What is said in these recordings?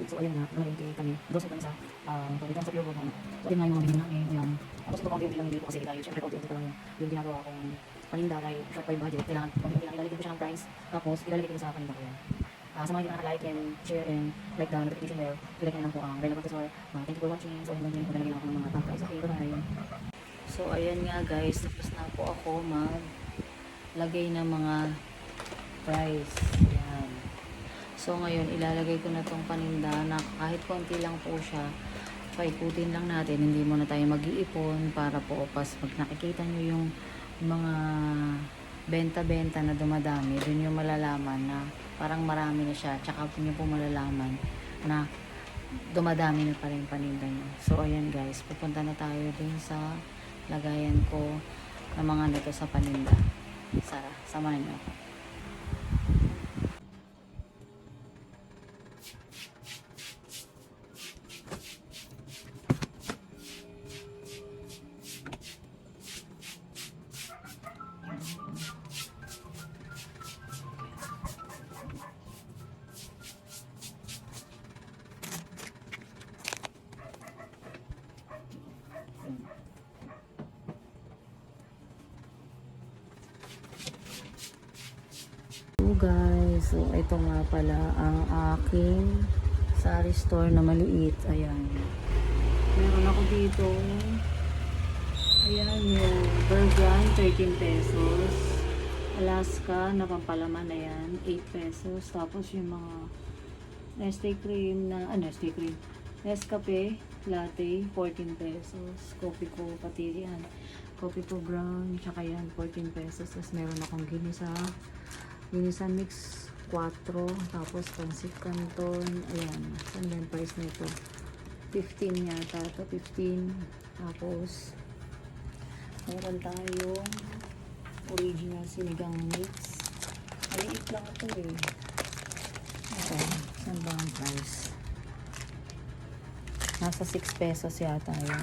maliit. So ayan nga, malingki kami. Doon kami sa pagdating sa Pure Gold. So ayan nga yung mga binili namin. Ayan. Tapos ito konti lang nilito kasi dahil syempre konti lang yung ginagawa kong paninda dahil short pa yung budget. Kailangan konti lang ilalagay ko siya ng price. Tapos ilalagay ko sa paninda ko yan. Sa mga hindi nakaka-like and share and like the notification bell, click na lang po ang relevant as well. Thank you for watching. So ayan lang padalagyan ako ng mga top price. Okay, bye-bye. So ayan nga guys, tapos na po ako maglagay ng mga price. Ayan. So ngayon ilalagay ko na tong paninda na kahit konti lang po siya. Paikutin lang natin, hindi muna tayo mag-iipon para po pas pag nakikita nyo yung mga benta-benta na dumadami, dun yung malalaman na parang marami na siya, tsaka po nyo po malalaman na dumadami na pa rin paninda nyo. So ayan guys, pupunta na tayo dun sa lagayan ko ng mga nito sa paninda. Samahan nyo. Guys, so ito nga pala ang aking sari store na maliit. Ayan, meron ako dito, ayan, yung Bergan 13 pesos, Alaska na pampalaman na yan 8 pesos, tapos yung mga Nestle cream na Nestle cream, Nescafe latte 14 pesos, coffee ko pati yan, coffee ko brown, tsaka yan 14 pesos. Tapos meron akong Ginisa mix 4, tapos pancit canton, ayan, saan yung price nito? 15 yata, ito 15. Tapos meron tayong original sinigang mix, maliit lang ito eh. Ito, saan ba ang price? Nasa 6 pesos yata yan.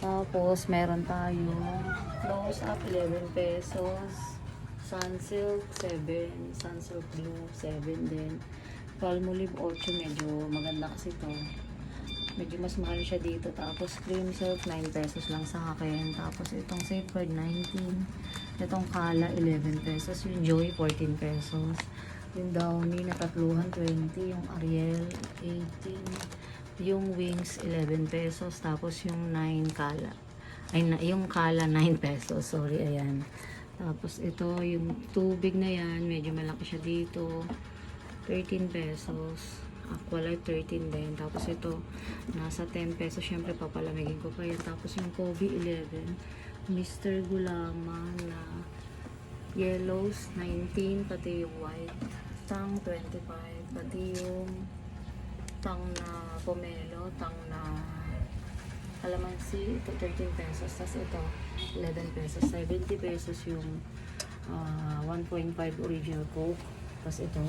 Tapos meron tayong close up 11 pesos, Sunsilk 7, Sunsilk Blue 7 din, Palmolive 8, medyo maganda kasi ito, medyo mas mahal siya dito. Tapos Cream Silk 9 pesos lang sa akin. Tapos itong Safeguard 19, itong Kala 11 pesos, yung Joy 14 pesos, yung Downy na tatluhan 20, yung Ariel 18, yung Wings 11 pesos, tapos yung 9 Kala yung Kala 9 pesos, sorry, ayan. Tapos ito yung tubig na yan, medyo malaki siya dito, 13 pesos. Aqualife 13 din. Tapos ito nasa 10 pesos, syempre papalamigin ko pa yan. Tapos yung Kobe 11, Mr. Gulaman na yellows 19, pati yung white Tang 25, pati yung Tang na pomelo, Tang na calamansi, ito 13 pesos. Tapos ito 11 pesos, 70 pesos yung 1.5 original Coke. Tapos ito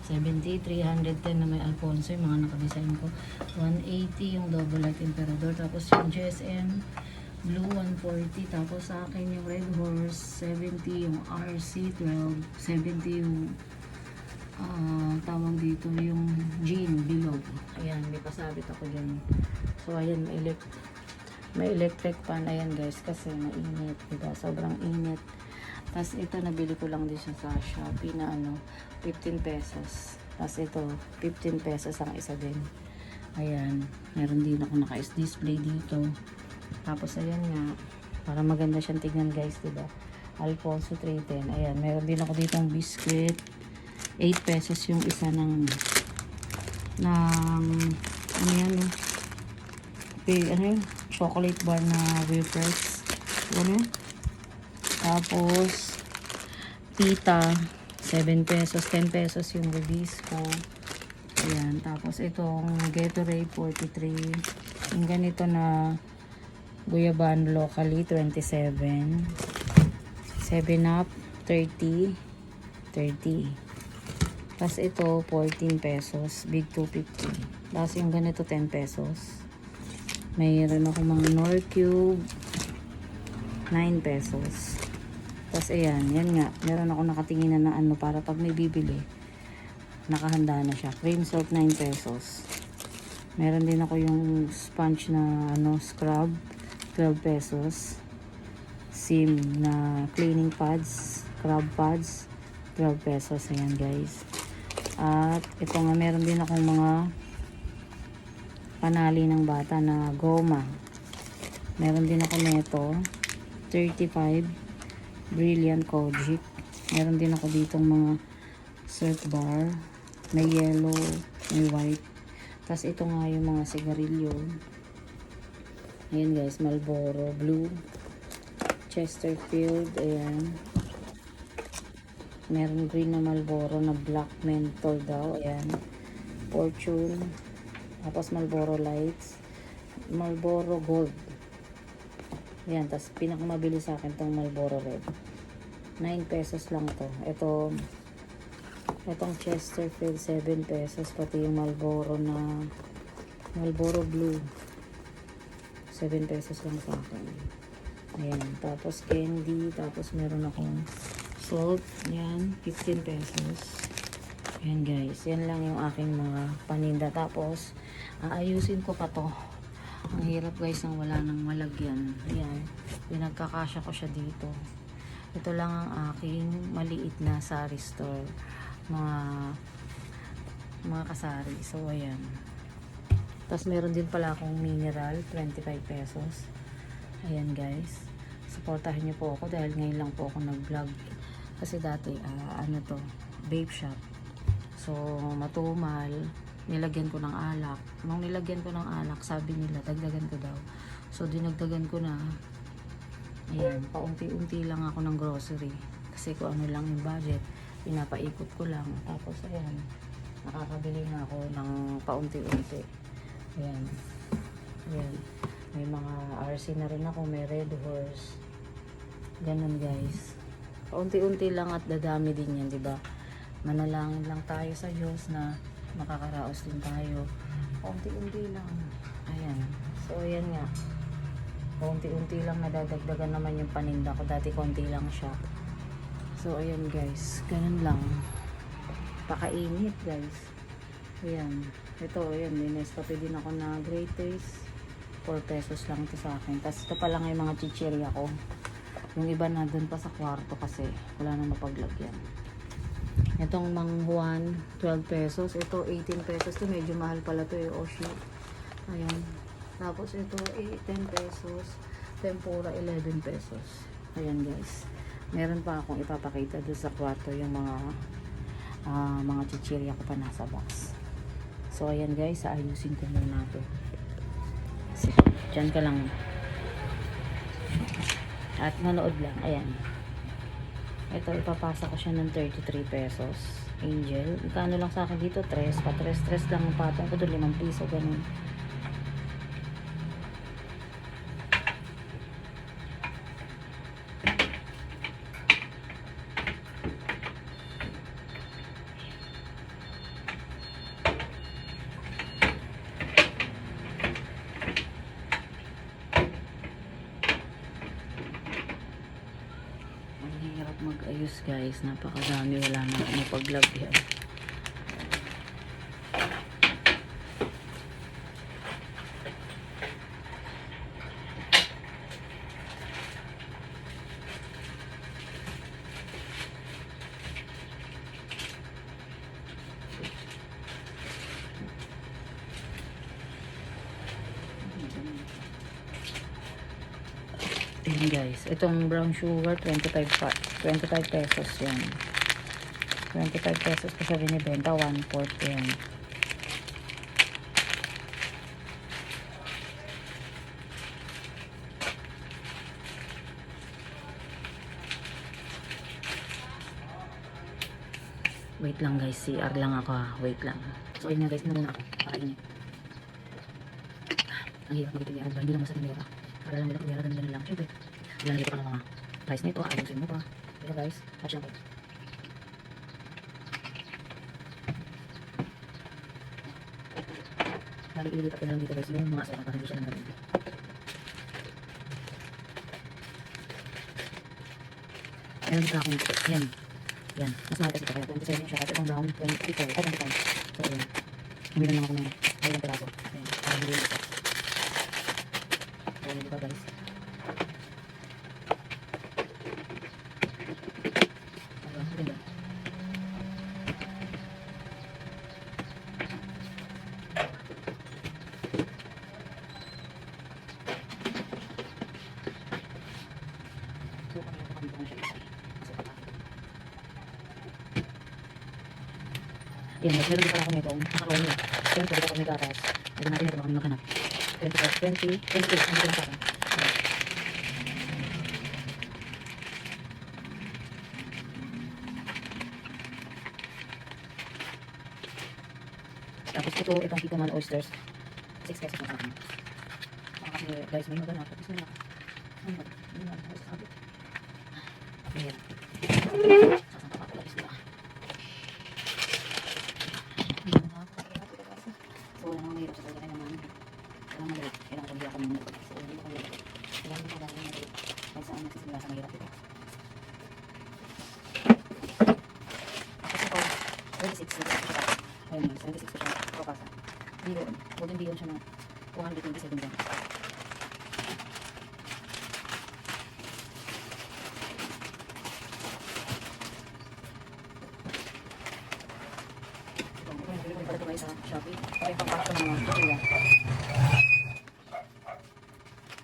70, 310 na may Alfonso, yung mga nakadesign ko, 180 yung Double Light Emperador. Tapos yung GSM Blue 140. Tapos sa akin yung Red Horse 70, yung RC 12 70, yung tawag dito yung Jean Bilog. Ayan, may pasabit ako dyan. So ayan, may electric fan, ayan guys, kasi mainit, diba? Sobrang init. Tapos ito nabili ko lang din siya sa Shopee na 15 pesos. Tapos ito 15 pesos ang isa din. Ayan, meron din ako naka-display dito. Tapos ayan nga, para maganda siyang tignan guys, diba? Alfonso 310. Ayan, meron din ako dito ng biscuit, 8 pesos yung isa ng ano yan, chocolate bar na wafers. Ano? Tapos pita 7 pesos, 10 pesos yung Rubisco. Ayan, tapos itong Gatorade 43. Yung ganito na Guyabano locally 27. 7 Up 30. Tapos ito 14 pesos, big 250. Tapos yung ganito 10 pesos. Mayroon ako mga Nor Cube 9 pesos. Tapos ayan, yan nga, meron ako nakatingin na para pag may bibili, nakahanda na siya. Cream soap 9 pesos. Meron din ako yung sponge na scrub 12 pesos. Sim na cleaning pads, scrub pads 12 pesos. Ayan guys. At ito nga, meron din akong mga panali ng bata na goma. Meron din ako nito 35 Brilliant Kojic. Meron din ako ditong mga surf bar, may yellow, may white. Tapos ito nga yung mga sigarilyo. Ayan guys, Marlboro Blue, Chesterfield, ayan. Meron green na Marlboro na black menthol daw, ayan. Fortune, tapos Marlboro Lights, Marlboro Gold. Ayan, tapos pinakamabili sa akin tong Marlboro Red. 9 pesos lang to. Itong Chesterfield 7 pesos, pati yung Marlboro na Marlboro Blue 7 pesos lang sa akin. Ayan, tapos candy, tapos meron akong salt, yan 15 pesos. Ayan guys, yan lang yung aking mga paninda. Tapos aayusin ko pa to. Ang hirap guys nang wala nang malagyan. Ayan, pinagkakasya ko siya dito. Ito lang ang aking maliit na sari store, mga kasari. So ayan, tapos meron din pala akong mineral 25 pesos. Ayan guys, supportahan niyo po ako dahil ngayon lang po ako nag vlog, kasi dati vape shop. So matumal, nilagyan ko ng alak. Nung nilagyan ko ng alak, sabi nila dagdagan ko daw. So dinagdagan ko na. Ayan, paunti-unti lang ako ng grocery. Kasi kung ano lang yung budget, pinapaikot ko lang. Tapos ayan, nakakabili na ako ng paunti-unti. Ayan. Ayan. May mga RC na rin ako, may Red Horse. Ganun guys. Paunti-unti lang at dadami din yan, 'di ba? Manalangin lang tayo sa Diyos na makakaraos din tayo. Paunti-unti lang. Ayan. So ayan nga. Paunti-unti lang, nadadagdagan naman yung paninda ko. Dati konti lang siya. So ayan guys, ganun lang. Pakainit guys. Ayan. Ito, ayan, may Nescafe din ako na Great Taste. 4 pesos lang ito sa akin. Tapos ito pa lang yung mga chichirya ko. Yung iba na dun pa sa kwarto kasi wala na mapaglagyan. Itong Mang Juan, 12 pesos. Ito, 18 pesos. Ito, medyo mahal pala to eh. Oh shit. Ayan. Tapos ito, 10 pesos. Tempura, 11 pesos. Ayan guys. Meron pa akong ipapakita doon sa kwarto yung mga chichirya ko pa nasa box. So ayan guys, ayusin ko muna to. Diyan ka lang. At manood lang. Ayan. Ito, ipapasa ko siya ng 33 pesos. Angel. Ikano lang sa akin dito? 3. Pa 3 lang ang patong ko doon. 5 piso. Ganun. Mag-ayos guys, napakadami, wala na akong mapaglagyan. Ayan guys, itong brown sugar 25 pesos yan. 25 pesos ko siya binibenta, 1/4 yan. Wait lang guys, CR lang ako ha. Wait lang. So ayun nga guys, muna ako. Pakainin. Ang hirap magpipilihan. Hindi lang masakit. Para lang nila kung meron lang. Siyempre, ilalagay ko pa ng mga price nito. Ayusin mo pa. Pero guys, watch lang po. Lagi ililipat ko na lang dito guys. Yung mga asal para hindi siya lang gawin. Meron dito akong, yan. Yan, mas mahal kasi ito. Kaya 27 siya. Kasi itong brown, 24. Ay, 25. So, yan. Bumili lang ako ng ilang piraso. Yan, parang bili ito. So, yan, diba guys? Diba? Ganda. So, kami ko na siya isa. Kasi pata. Yan, mas meron din pala ako nitong macaroni. Siyempre, dito ako may gatas. Ito natin ito, kami maghanap. 20, 22, ano ko lang sa akin. Tapos ito, itong Kiko Man Oysters. 6 pesos na sa akin. Kasi guys, may maghanap. Tapos may naka. Ano ba? Hindi na, ano sabi? Ayan. Sasang kapapalabis nila. So, wala nang mahirap sa talaga naman. Kailangan maliit. Kailangan ko hirapan muna. So, hindi ko maliit. Kailangan ko lang maliit. Kahit saan nagsisimula sa mahirap ito. Tapos ito, 26 na siya. Ayun yun, 76 siya. Prokasa. Billion. Golden billion siya ng 227 dyan. Sa Shopee. Para ipang pasok ng mga kuya.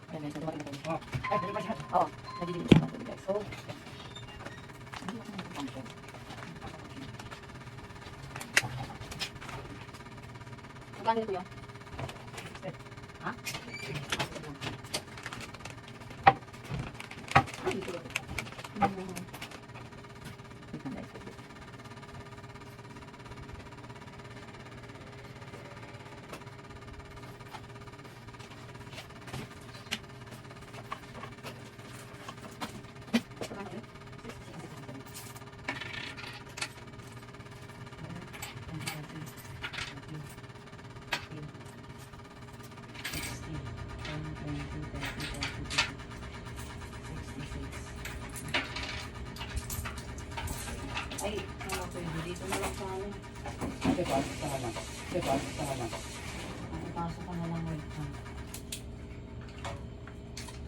Ayan guys, nagawa rin ako. Ay, pwede ba siya? Oo, nagiging sa mga guys. So, hindi ako nagpapasok. Magkano ito yun? Ha? Ay, ito yun. Wait lang guys. Ay, ano po yun? Dito na lang sa amin. Sepas, tama na. Sepas, tama na. Pasok ka na lang wait lang.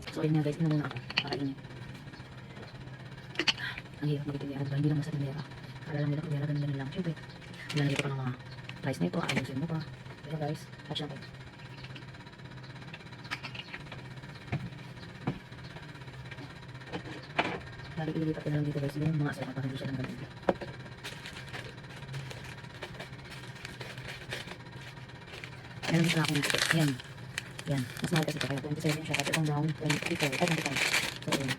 So ayun nga guys, ina muna ako. Para yun. Ang hirap magtindera, diba? Hindi lang basta tindera. Kala lang nila tindera, ganun lang. Siyempre, nilalagay pa ng mga price nito, ayusin mo pa. Diba guys? Watch natin. Lagi ililipat ko na lang dito guys, yung mga sarap, hindi siya ng ganun. Meron dito ako nito. Yan. Yan. Mas mahal kasi ito. Kaya 27 siya. Kasi itong brown, 24. Ay, 25. So, yan.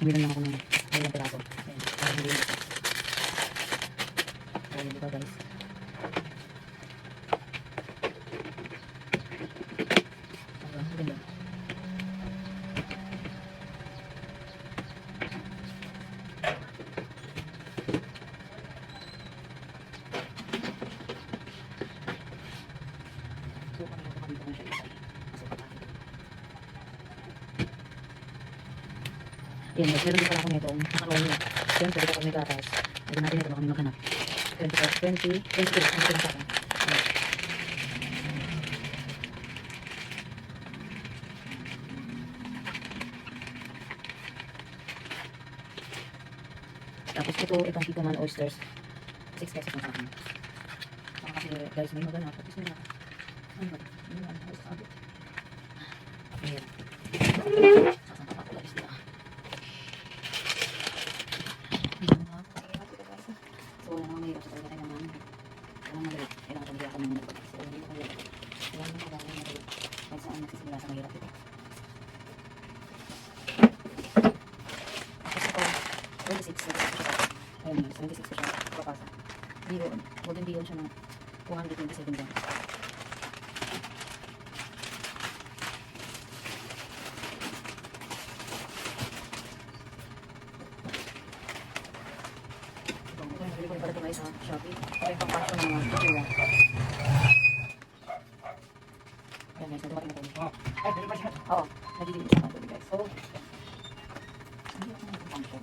Bumili lang ako ng ilang piraso. Ayan. Parang bumili ito. So, yun diba guys? Diba? Ganda. So, kami ko na siya isa. Kasi pata. Yan, guys, meron din pala ako nitong macaroni. Siyempre, dito ako may gatas. Ito natin ito, kami maghanap. 20, 22, ano ko lang sa akin. Ayan. Tapos ito, itong Kiko Man Oysters. 6 pesos na sa akin. Kasi guys, may maghanap. Tapos may naka. Ano ba? Ano ba? Ano sa sabi? Ayan. Sasang kapapalabis nila. So, wala nang mahirap sa talaga naman. Walang maliit. Kailangan ko hirapan muna. So, hindi ko maliit. Kailangan ko lang maliit. Kahit saan nagsisimula sa mahirap ito. Tapos ito, 26 na siya. Ayun yun, 26 siya. Prokasa. Billion. Golden billion siya ng 227 dyan. Bili ko pala ito guys sa Shopee. Para ipang pasok ng mga kuya. Ayan guys, nagawa rin ako. Ay, pwede ba siya? Oo, nagiging sa mga guys. So, hindi ako nagpapasok.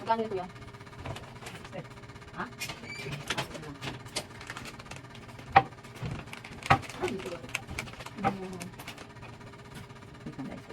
Magkano ito yan? Ha? Ah, dito ba? Wait lang guys.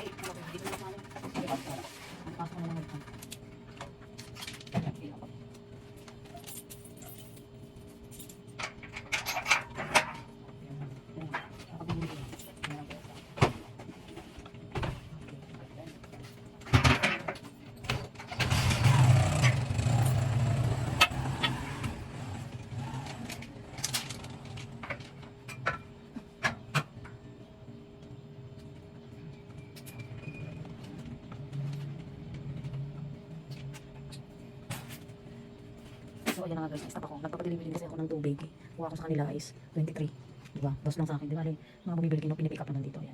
Ay, dito na tayo. Ang pasok na naman ito. So, ayan na nga guys, stop ako. Nagpapadelivery kasi ako ng tubig. Kuha ko sa kanila is 23. Diba? Dos lang sa akin. Di ba? Mga bumibili kino, pinipick up na nandito. Ayan.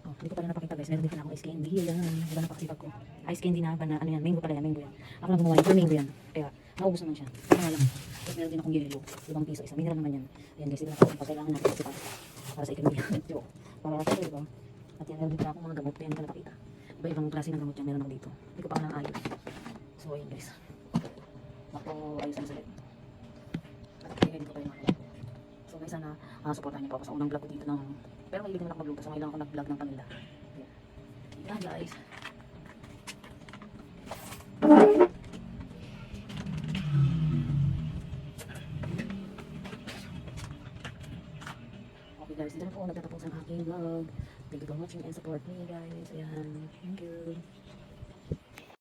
Oh, hindi ko pala napakita guys. Meron din pala akong ice candy. Ayan. Diba napakasipag ko? Ice candy na ba na ano yan? Mango pala yan. Mango yan. Ako lang gumawa yan. Pure mango yan. Kaya, naubos naman siya. Ano nga lang. Tapos meron din akong yellow. 5 piso isa. Mineral naman yan. Ayan guys. Ito na pa. Kailangan natin kasi para sa economy. Joke. Para sa diba? At yan, meron din pala akong mga gamot. Kaya hindi ko napakita. Iba-ibang klase ng gamot yan. Meron ako dito. Hindi ko pa lang ayos. So, ayan guys. Naku, ayos na sila. Kaya dito kayo mga. So guys, sana supportan niyo po ako sa unang vlog ko dito ng... Pero mahilig naman ako magluto. So ngayon lang ako nag-vlog ng kanila. Yan guys. Okay guys, dito na po nagtatapos ang aking vlog. Thank you for watching and support me guys. Ayan.